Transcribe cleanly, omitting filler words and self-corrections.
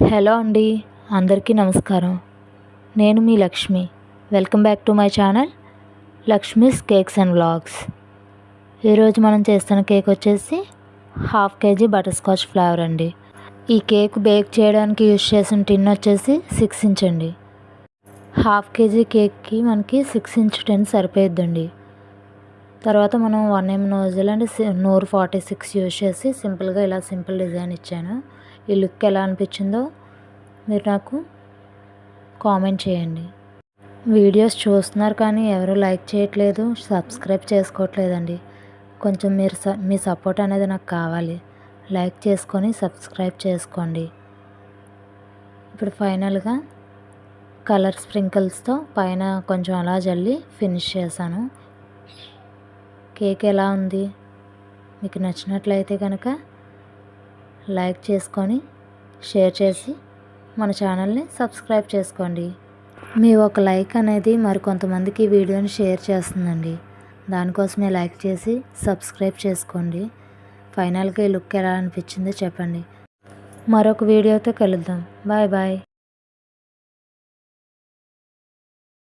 Hello అండి, అందరికీ నమస్కారం. నేను మీ Lakshmi. Welcome back to my channel Lakshmi's cakes and vlogs. ఈరోజు మనం చేస్తున్న కేక్ వచ్చేసి 1/2 kg బటర్ స్కాచ్ ఫ్లేవర్ అండి. ఈ కేక్ బేక్ చేయడానికి యూజ్ చేసిన టిన్ వచ్చేసి 6 ఇంచ్ అండి. 1/2 kg కేక్కి మనకి 6 ఇంచ్ టిన్ సరిపోయిద్దండి. తర్వాత మనం 1 mm నోజల్ అండ్ 146 యూజ్ చేసి సింపుల్గా ఇలా సింపుల్ డిజైన్ ఇచ్చాను. ఈ లుక్ ఎలా అనిపించిందో మీరు నాకు కామెంట్ చేయండి. వీడియోస్ చూస్తున్నారు కానీ ఎవరు లైక్ చేయట్లేదు, సబ్స్క్రైబ్ చేసుకోవట్లేదండి. కొంచెం మీ సపోర్ట్ అనేది నాకు కావాలి. లైక్ చేసుకొని సబ్స్క్రైబ్ చేసుకోండి. ఇప్పుడు ఫైనల్గా కలర్ స్ప్రింకిల్స్తో పైన కొంచెం అలా జల్లి ఫినిష్ చేశాను. కేక్ ఎలా ఉంది? మీకు నచ్చినట్లయితే కనుక లైక్ చేసుకొని షేర్ చేసి మన ఛానల్ని సబ్స్క్రైబ్ చేసుకోండి. మీ ఒక లైక్ అనేది మరికొంతమందికి ఈ వీడియోని షేర్ చేస్తుందండి. దానికోసమే లైక్ చేసి సబ్స్క్రైబ్ చేసుకోండి. ఫైనల్గా ఈ లుక్ ఎలా అనిపించిందో చెప్పండి. మరొక వీడియోతో కలుద్దాం. Bye bye.